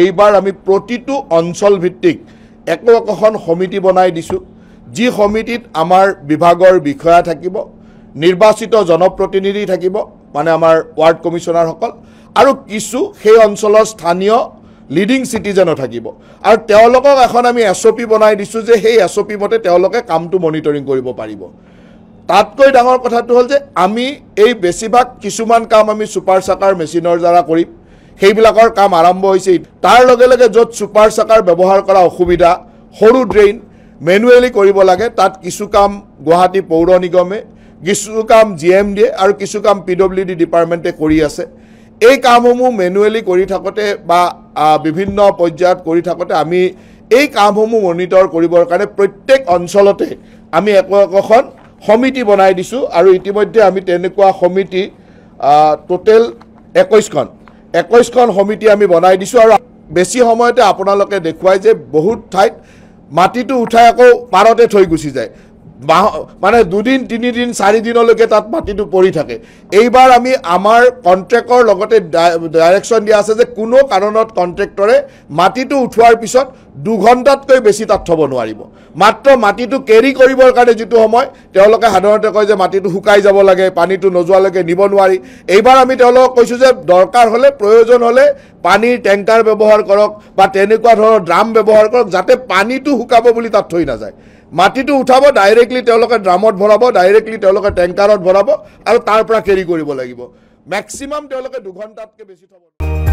এইবাৰ আমি প্ৰতিটো অঞ্চল ভিত্তিক একোখন সমিতি বনাই দিছোঁ যি সমিতিত আমাৰ বিভাগৰ বিষয়া থাকিব নিৰ্বাচিত জনপ্ৰতিনিধি থাকিব মানে আমাৰ ৱাৰ্ড কমিছনাৰসকল আৰু কিছু সেই অঞ্চলৰ স্থানীয় লিডিং সিটিজেনো থাকিব আৰু তেওঁলোকক এখন আমি এছঅপি বনাই দিছোঁ যে সেই এছঅপি মতে তেওঁলোকে কামটো মনিটৰিং কৰিব পাৰিব তাতকৈ ডাঙৰ কথাটো হ'ল যে আমি এই বেছিভাগ কিছুমান কাম আমি সুপাৰ চাকাৰ মেচিনৰ দ্বাৰা কৰিম সেইবিলাকৰ কাম আৰম্ভ হৈছে তাৰ লগে লগে য'ত সুপাৰ চাকাৰ ব্যৱহাৰ কৰা অসুবিধা সৰু ড্ৰেইন মেনুৱেলি কৰিব লাগে তাত কিছু কাম গুৱাহাটী পৌৰ নিগমে কিছু কাম GMD আৰু কিছু কাম PWD ডিপাৰ্টমেণ্টে কৰি আছে এই কামসমূহ মেনুৱেলি কৰি থাকোঁতে বা বিভিন্ন পৰ্যায়ত কৰি থাকোঁতে আমি এই কামসমূহ মনিটৰ কৰিবৰ কাৰণে প্ৰত্যেক অঞ্চলতে আমি একোখন সমিতি বনাই দিছোঁ আৰু ইতিমধ্যে আমি তেনেকুৱা সমিতি টোটেল 21খন সমিতি আমি বনাই দিছোঁ আৰু বেছি সময়তে আপোনালোকে দেখুৱাই যে বহুত ঠাইত মাটিটো উঠাই আকৌ পাৰতে থৈ গুচি যায় মানে 2 দিন 3 দিন 4 দিনলৈকে তাত মাটিটো পৰি থাকে এইবাৰ আমি আমাৰ কন্ট্ৰেক্টৰ লগতে ডাইৰেকশ্যন দিয়া আছে যে কোনো কাৰণত কন্ট্ৰেক্টৰে মাটিটো উঠোৱাৰ পিছত 2 ঘণ্টাতকৈ বেছি তাত থব নোৱাৰিব মাত্ৰ মাটিটো কেৰি কৰিবৰ কাৰণে যেটো সময় তেওঁলোকে সাধাৰণতে কয় যে মাটিটো শুকাই যাব লাগে পানীটো নজোৱালৈকে নিব নোৱাৰি এইবাৰ আমি তেওঁলোকক কৈছোঁ যে দৰকাৰ হলে প্ৰয়োজন হলে পানীৰ টেংকাৰ ব্যৱহাৰ কৰক বা তেনেকুৱা ধৰণৰ ড্ৰাম ব্যৱহাৰ কৰক যাতে পানীটো শুকাব বুলি তাত থৈ নাযায় মাটিটো উঠাব ডাইৰেক্টলি তেওঁলোকে ড্ৰামত ভৰাব ডাইৰেক্টলি তেওঁলোকে টেংকাৰত ভৰাব আৰু তাৰ পৰা কেৰি কৰিব লাগিব ম্যাক্সিমাম তেওঁলোকে 2 ঘণ্টাতকৈ বেছি থব